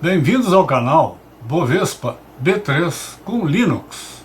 Bem-vindos ao canal Bovespa B3 com Linux.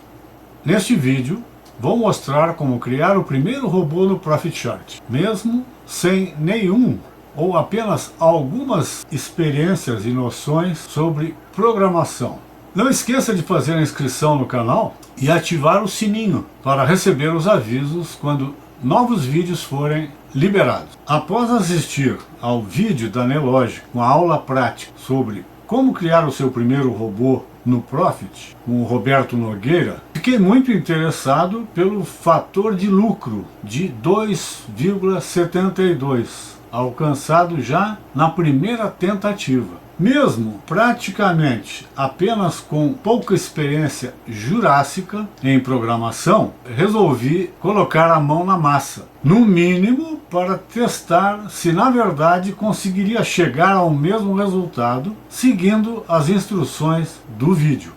Neste vídeo vou mostrar como criar o primeiro robô no Profitchart, mesmo sem nenhum ou apenas algumas experiências e noções sobre programação. Não esqueça de fazer a inscrição no canal e ativar o sininho para receber os avisos quando novos vídeos forem liberados. Após assistir ao vídeo da Nelogic com a aula prática sobre como criar o seu primeiro robô no Profit, com o Roberto Nogueira, fiquei muito interessado pelo fator de lucro de 2,72, alcançado já na primeira tentativa. Mesmo praticamente apenas com pouca experiência jurássica em programação, resolvi colocar a mão na massa, no mínimo para testar se na verdade conseguiria chegar ao mesmo resultado seguindo as instruções do vídeo.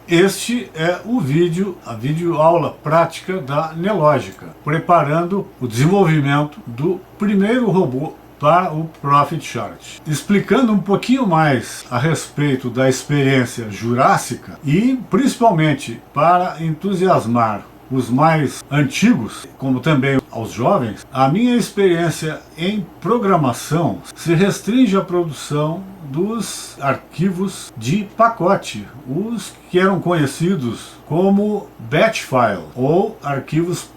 Este é o vídeo, a videoaula prática da Nelogic, preparando o desenvolvimento do primeiro robô para o Profitchart, explicando um pouquinho mais a respeito da experiência jurássica e principalmente para entusiasmar os mais antigos, como também aos jovens. A minha experiência em programação se restringe à produção dos arquivos de pacote, os que eram conhecidos como batch file ou arquivos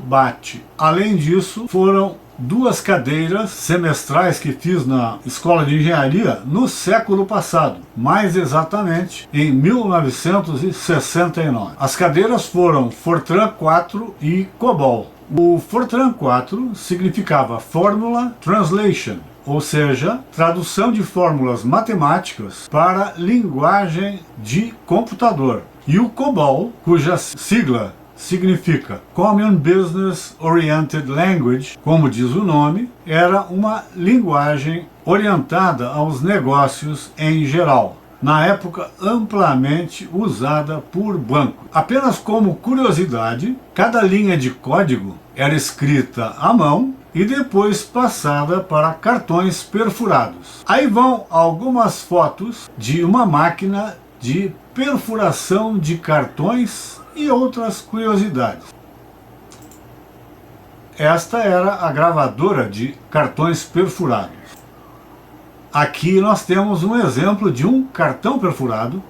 .bat. Além disso, foram duas cadeiras semestrais que fiz na Escola de Engenharia no século passado, mais exatamente em 1969. As cadeiras foram Fortran 4 e COBOL. O Fortran 4 significava Formula Translation, ou seja, tradução de fórmulas matemáticas para linguagem de computador. E o COBOL, cuja sigla significa Common Business Oriented Language, como diz o nome, era uma linguagem orientada aos negócios em geral, na época amplamente usada por bancos. Apenas como curiosidade, cada linha de código era escrita à mão e depois passada para cartões perfurados. Aí vão algumas fotos de uma máquina de perfuração de cartões e outras curiosidades. Esta era a gravadora de cartões perfurados. Aqui nós temos um exemplo de um cartão perfurado.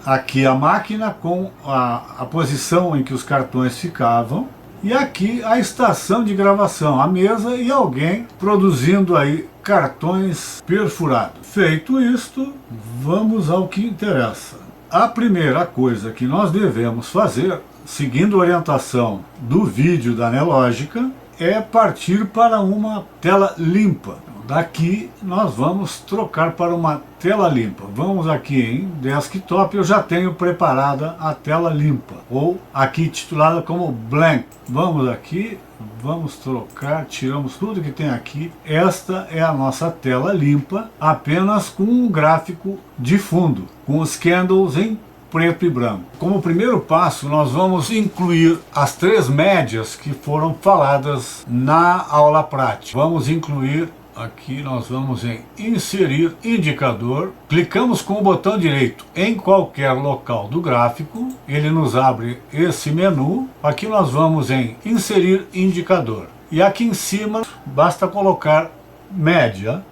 Aqui a máquina com a posição em que os cartões ficavam. E aqui a estação de gravação, a mesa e alguém produzindo aí cartões perfurados. Feito isto, vamos ao que interessa. A primeira coisa que nós devemos fazer, seguindo a orientação do vídeo da Nelogic, é partir para uma tela limpa. Daqui nós vamos trocar para uma tela limpa. Vamos aqui em Desktop, eu já tenho preparada a tela limpa, ou aqui titulada como Blank. Vamos aqui, vamos trocar, tiramos tudo que tem aqui. Esta é a nossa tela limpa, apenas com um gráfico de fundo, com os candles em preto e branco. Como primeiro passo, nós vamos incluir as três médias que foram faladas na aula prática. Vamos incluir aqui, nós vamos em inserir indicador, clicamos com o botão direito em qualquer local do gráfico, ele nos abre esse menu. Aqui nós vamos em inserir indicador e aqui em cima basta colocar média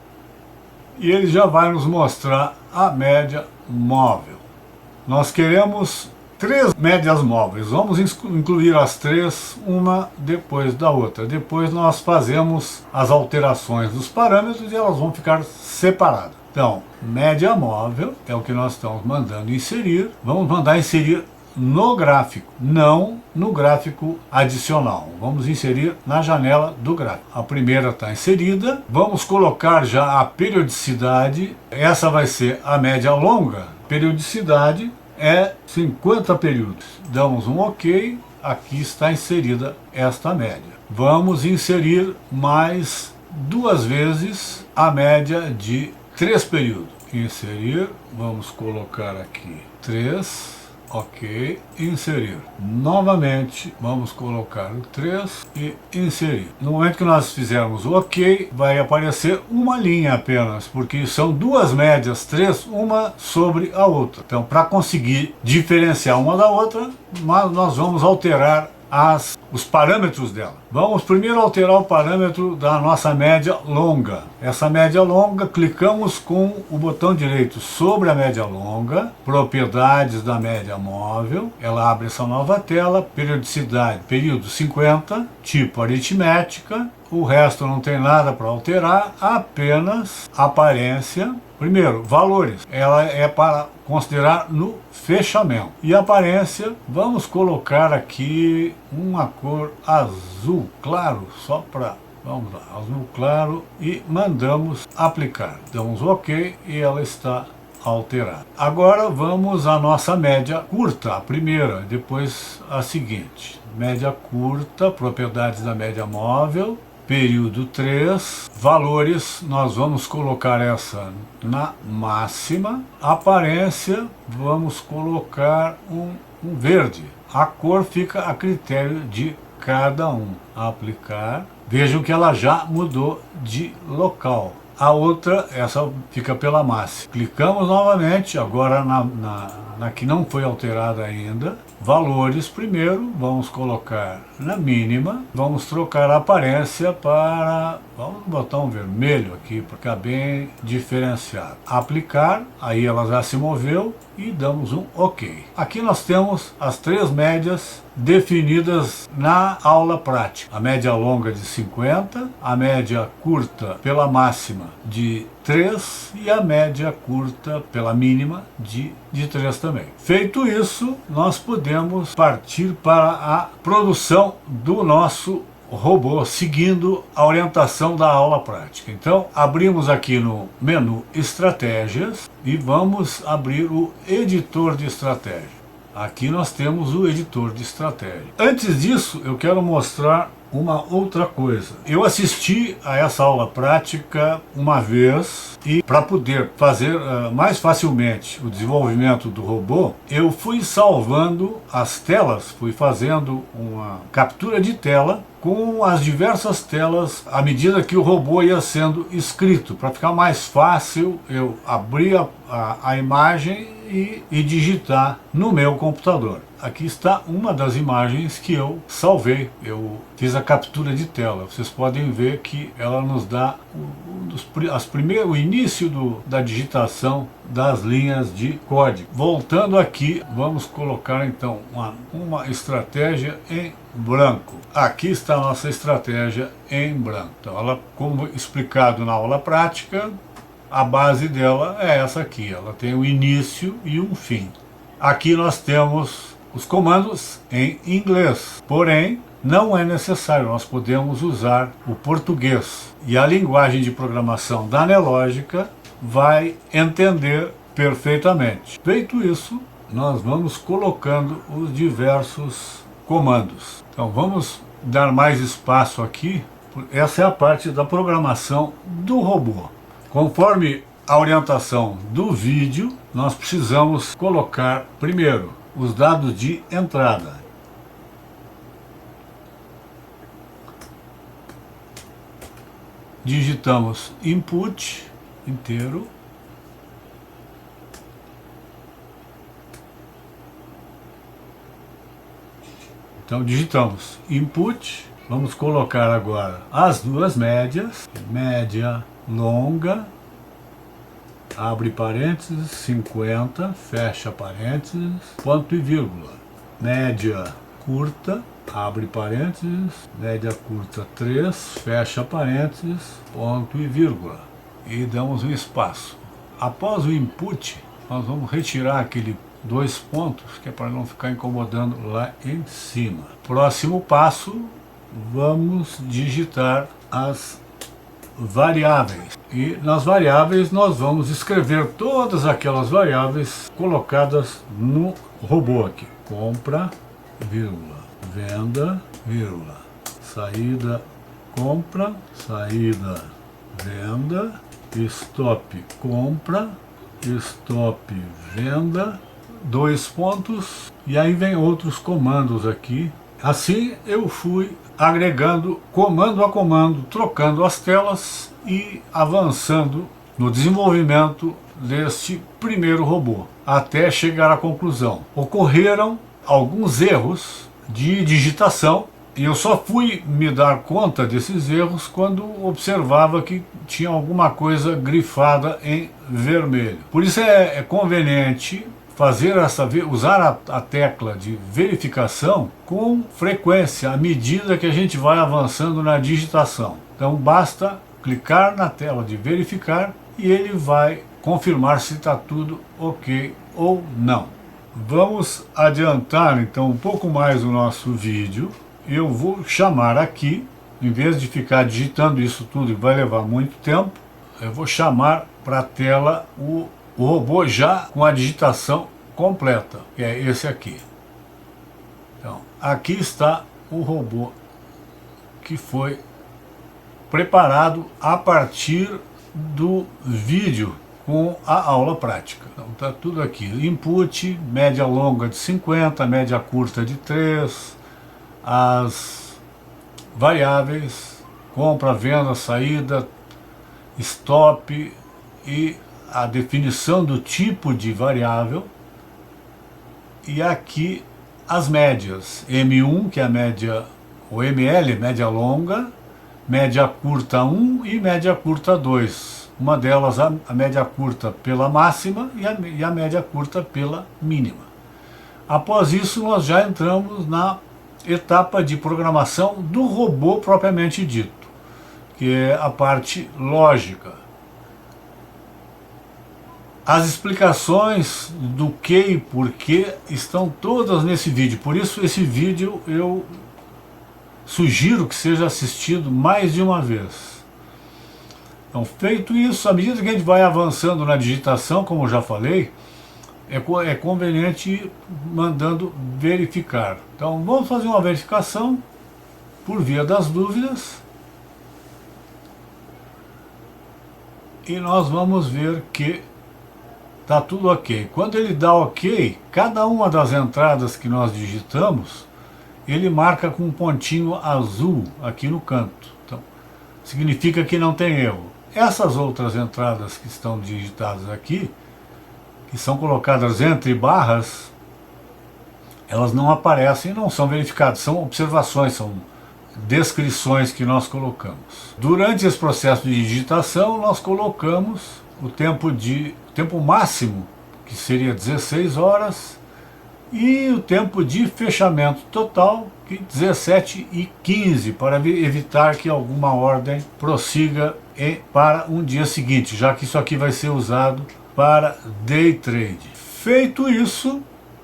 e ele já vai nos mostrar a média móvel. Nós queremos três médias móveis, vamos incluir as três, uma depois da outra. Depois nós fazemos as alterações dos parâmetros e elas vão ficar separadas. Então, média móvel é o que nós estamos mandando inserir. Vamos mandar inserir no gráfico, não no gráfico adicional. Vamos inserir na janela do gráfico. A primeira está inserida. Vamos colocar já a periodicidade. Essa vai ser a média longa. Periodicidade é 50 períodos. Damos um OK, aqui está inserida esta média. Vamos inserir mais duas vezes a média de 3 períodos. Inserir, vamos colocar aqui 3 ok, inserir. Novamente, vamos colocar o 3 e inserir. No momento que nós fizermos o ok, vai aparecer uma linha apenas, porque são duas médias, 3, uma sobre a outra. Então, para conseguir diferenciar uma da outra, nós vamos alterar os parâmetros dela. Vamos primeiro alterar o parâmetro da nossa média longa. Essa média longa, clicamos com o botão direito sobre a média longa, propriedades da média móvel, ela abre essa nova tela, periodicidade, período 50, tipo aritmética, o resto não tem nada para alterar, apenas aparência. Primeiro, valores, ela é para considerar no fechamento. E aparência, vamos colocar aqui uma cor azul claro, só para, vamos lá, azul claro, e mandamos aplicar. Damos ok e ela está alterada. Agora vamos à nossa média curta, a primeira, depois a seguinte. Média curta, propriedades da média móvel, período 3, valores, nós vamos colocar essa na máxima, aparência, vamos colocar um verde, a cor fica a critério de cada um, aplicar, vejam que ela já mudou de local. A outra, essa fica pela máxima. Clicamos novamente, agora na que não foi alterada ainda. Valores primeiro, vamos colocar na mínima. Vamos trocar a aparência para, vamos botar um vermelho aqui, para ficar bem diferenciado. Aplicar, aí ela já se moveu e damos um OK. Aqui nós temos as três médias definidas na aula prática. A média longa de 50, a média curta pela máxima de 3 e a média curta pela mínima de 3 também. Feito isso, nós podemos partir para a produção do nosso robô, seguindo a orientação da aula prática. Então, abrimos aqui no menu Estratégias e vamos abrir o editor de estratégia. Aqui nós temos o editor de estratégia. Antes disso, eu quero mostrar uma outra coisa. Eu assisti a essa aula prática uma vez e para poder fazer mais facilmente o desenvolvimento do robô, eu fui salvando as telas, fui fazendo uma captura de tela com as diversas telas à medida que o robô ia sendo escrito. Para ficar mais fácil, eu abri a imagem e digitar no meu computador. Aqui está uma das imagens que eu salvei. Eu fiz a captura de tela. Vocês podem ver que ela nos dá o início da digitação das linhas de código. Voltando aqui, vamos colocar então uma estratégia em branco. Aqui está a nossa estratégia em branco. Então, ela, como explicado na aula prática, a base dela é essa aqui. Ela tem um início e um fim. Aqui nós temos os comandos em inglês, porém não é necessário, nós podemos usar o português e a linguagem de programação da Nelogica vai entender perfeitamente. Feito isso, nós vamos colocando os diversos comandos. Então vamos dar mais espaço aqui. Essa é a parte da programação do robô. Conforme a orientação do vídeo, nós precisamos colocar primeiro os dados de entrada. Digitamos input inteiro. Então digitamos input, vamos colocar agora as duas médias, média longa, abre parênteses, 50, fecha parênteses, ponto e vírgula. Média curta, abre parênteses, média curta 3, fecha parênteses, ponto e vírgula. E damos um espaço. Após o input, nós vamos retirar aquele 2 pontos, que é para não ficar incomodando lá em cima. Próximo passo, vamos digitar as variáveis. E nas variáveis nós vamos escrever todas aquelas variáveis colocadas no robô aqui. Compra, vírgula, venda, vírgula, saída, compra, saída, venda, stop, compra, stop, venda, dois pontos, e aí vem outros comandos aqui. Assim eu fui agregando comando a comando, trocando as telas e avançando no desenvolvimento deste primeiro robô, até chegar à conclusão. Ocorreram alguns erros de digitação, e eu só fui me dar conta desses erros quando observava que tinha alguma coisa grifada em vermelho. Por isso é conveniente usar a tecla de verificação com frequência, à medida que a gente vai avançando na digitação. Então basta clicar na tela de verificar e ele vai confirmar se está tudo ok ou não. Vamos adiantar então um pouco mais o nosso vídeo. Eu vou chamar aqui, em vez de ficar digitando isso tudo e vai levar muito tempo, eu vou chamar para a tela o robô já com a digitação completa, que é esse aqui. Então, aqui está o robô que foi preparado a partir do vídeo com a aula prática. Então está tudo aqui, input, média longa de 50, média curta de 3, as variáveis, compra, venda, saída, stop e a definição do tipo de variável, e aqui as médias, M1 que é a média, o ML, média longa, média curta 1 e média curta 2, uma delas a média curta pela máxima e a média curta pela mínima. Após isso nós já entramos na etapa de programação do robô propriamente dito, que é a parte lógica. As explicações do que e porquê estão todas nesse vídeo, por isso esse vídeo eu sugiro que seja assistido mais de uma vez. Então, feito isso, à medida que a gente vai avançando na digitação, como eu já falei, é conveniente ir mandando verificar. Então vamos fazer uma verificação por via das dúvidas e nós vamos ver que está tudo ok. Quando ele dá ok, cada uma das entradas que nós digitamos, ele marca com um pontinho azul aqui no canto. Então, significa que não tem erro. Essas outras entradas que estão digitadas aqui, que são colocadas entre barras, elas não aparecem, não são verificadas, são observações, são descrições que nós colocamos. Durante esse processo de digitação, nós colocamos o tempo máximo, que seria 16 horas, e o tempo de fechamento total, que 17h15, para evitar que alguma ordem prossiga para um dia seguinte, já que isso aqui vai ser usado para day trade. Feito isso,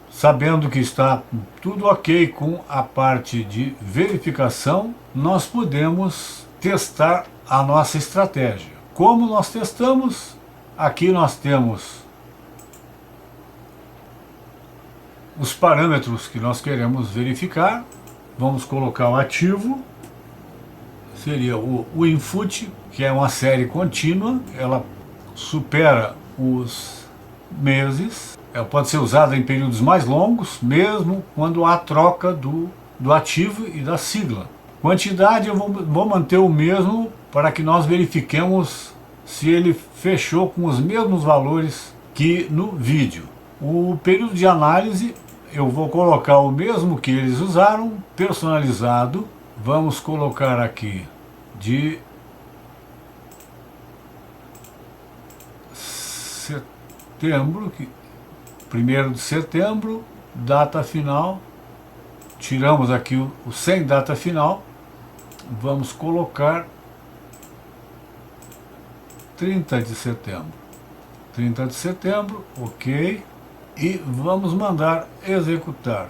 sabendo que está tudo ok com a parte de verificação, nós podemos testar a nossa estratégia. Como nós testamos? Aqui nós temos os parâmetros que nós queremos verificar. Vamos colocar o ativo, seria o input, que é uma série contínua, ela supera os meses, ela pode ser usada em períodos mais longos, mesmo quando há troca do ativo e da sigla. Quantidade eu vou manter o mesmo para que nós verifiquemos se ele fechou com os mesmos valores que no vídeo. O período de análise eu vou colocar o mesmo que eles usaram, personalizado. Vamos colocar aqui de setembro, 1º de setembro, data final. Tiramos aqui o sem data final. Vamos colocar 30 de setembro. 30 de setembro, ok. E vamos mandar executar.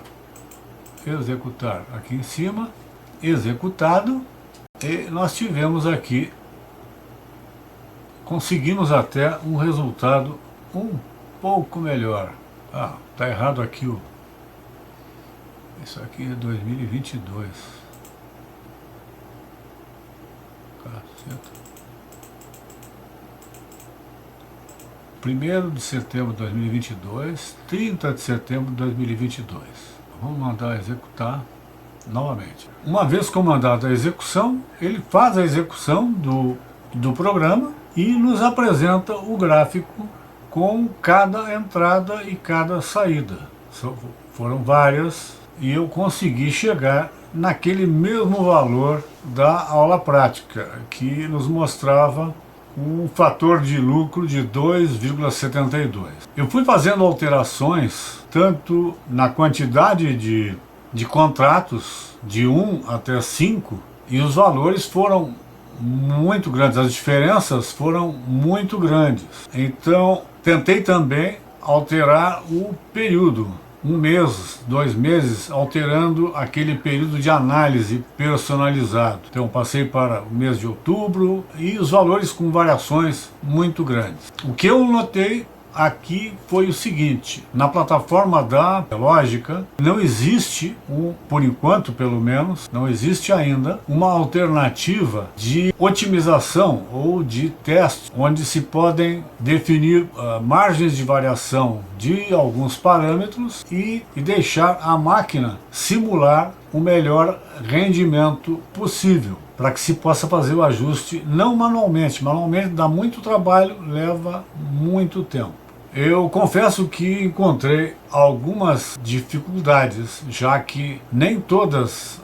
Executar aqui em cima. Executado. E nós tivemos aqui, conseguimos até um resultado um pouco melhor. Ah, tá errado aqui o... Isso aqui é 2022. Caceta. 1º de setembro de 2022, 30 de setembro de 2022. Vamos mandar executar novamente. Uma vez comandada a execução, ele faz a execução do programa e nos apresenta o gráfico com cada entrada e cada saída. Foram várias e eu consegui chegar naquele mesmo valor da aula prática, que nos mostrava um fator de lucro de 2,72. Eu fui fazendo alterações tanto na quantidade de contratos de 1 até 5 e os valores foram muito grandes, as diferenças foram muito grandes. Então tentei também alterar o período, 1 mês, 2 meses, alterando aquele período de análise personalizado. Então passei para o mês de outubro e os valores com variações muito grandes. O que eu notei aqui foi o seguinte: na plataforma da Lógica não existe, por enquanto pelo menos, não existe ainda uma alternativa de otimização ou de teste, onde se podem definir margens de variação de alguns parâmetros e deixar a máquina simular o melhor rendimento possível, para que se possa fazer o ajuste não manualmente. Manualmente dá muito trabalho, leva muito tempo. Eu confesso que encontrei algumas dificuldades, já que nem todos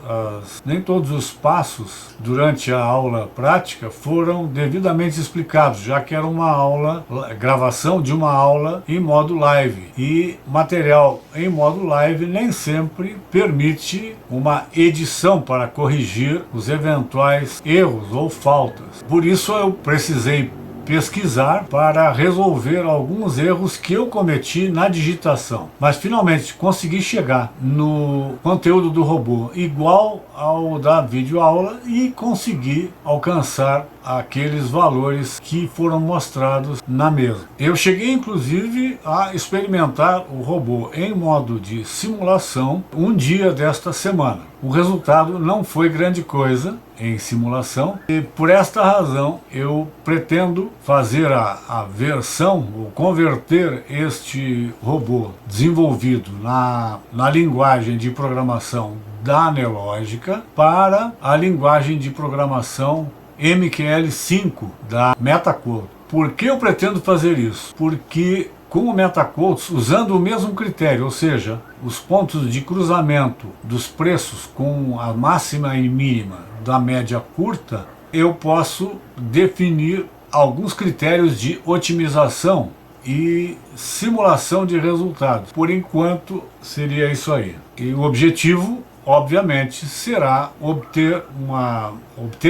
os passos durante a aula prática foram devidamente explicados, já que era uma gravação de uma aula em modo live. E material em modo live nem sempre permite uma edição para corrigir os eventuais erros ou faltas. Por isso eu precisei pesquisar para resolver alguns erros que eu cometi na digitação. Mas finalmente consegui chegar no conteúdo do robô igual ao da videoaula e consegui alcançar aqueles valores que foram mostrados na mesa. Eu cheguei inclusive a experimentar o robô em modo de simulação um dia desta semana. O resultado não foi grande coisa em simulação e por esta razão eu pretendo fazer a versão ou converter este robô desenvolvido na linguagem de programação da Nelogica para a linguagem de programação MQL5 da MetaQuote. Por que eu pretendo fazer isso? Porque com o MetaQuotes, usando o mesmo critério, ou seja, os pontos de cruzamento dos preços com a máxima e mínima da média curta, eu posso definir alguns critérios de otimização e simulação de resultados. Por enquanto, seria isso aí. E o objetivo, obviamente, será obter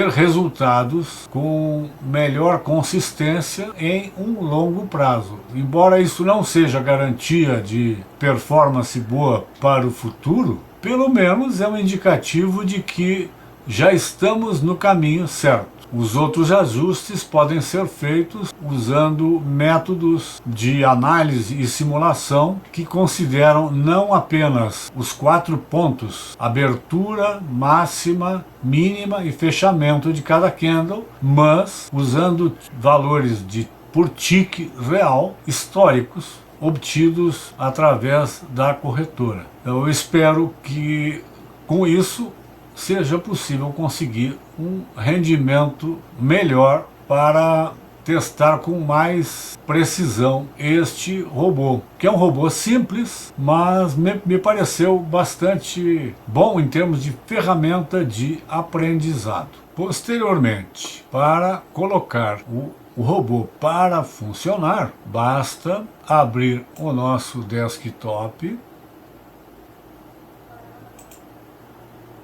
resultados com melhor consistência em um longo prazo. Embora isso não seja garantia de performance boa para o futuro, pelo menos é um indicativo de que já estamos no caminho certo. Os outros ajustes podem ser feitos usando métodos de análise e simulação que consideram não apenas os 4 pontos, abertura, máxima, mínima e fechamento de cada candle, mas usando valores por tick real históricos obtidos através da corretora. Eu espero que com isso seja possível conseguir um rendimento melhor para testar com mais precisão este robô, que é um robô simples, mas me pareceu bastante bom em termos de ferramenta de aprendizado. Posteriormente, para colocar o robô para funcionar, basta abrir o nosso desktop,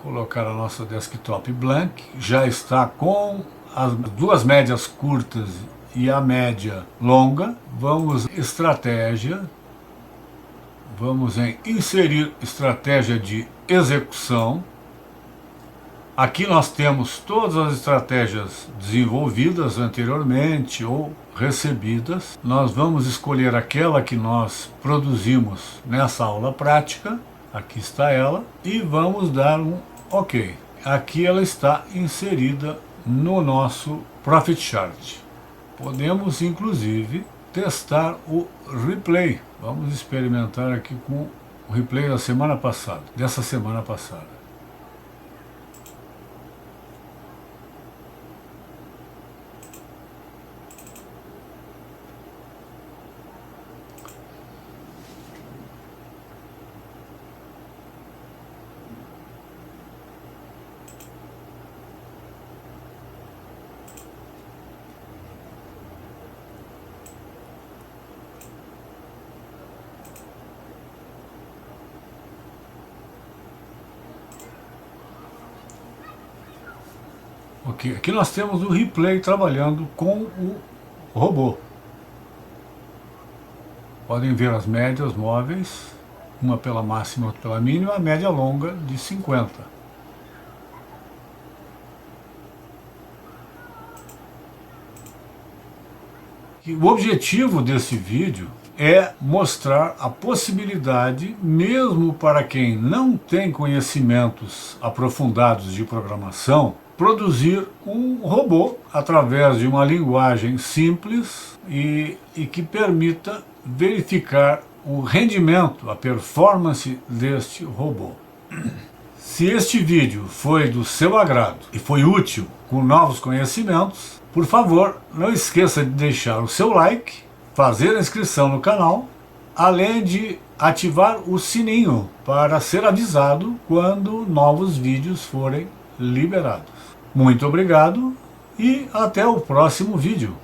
colocar a nossa desktop blank, já está com as 2 médias curtas e a média longa. Vamos em estratégia, vamos em inserir estratégia de execução. Aqui nós temos todas as estratégias desenvolvidas anteriormente ou recebidas. Nós vamos escolher aquela que nós produzimos nessa aula prática. Aqui está ela e vamos dar um OK. Aqui ela está inserida no nosso Profit Chart. Podemos inclusive testar o replay. Vamos experimentar aqui com o replay da semana passada, dessa semana passada. Ok, aqui nós temos o replay trabalhando com o robô. Podem ver as médias móveis, uma pela máxima, outra pela mínima, a média longa de 50. E o objetivo desse vídeo é mostrar a possibilidade, mesmo para quem não tem conhecimentos aprofundados de programação, produzir um robô através de uma linguagem simples e que permita verificar o rendimento, a performance deste robô. Se este vídeo foi do seu agrado e foi útil com novos conhecimentos, por favor, não esqueça de deixar o seu like, fazer a inscrição no canal, além de ativar o sininho para ser avisado quando novos vídeos forem liberados. Muito obrigado e até o próximo vídeo.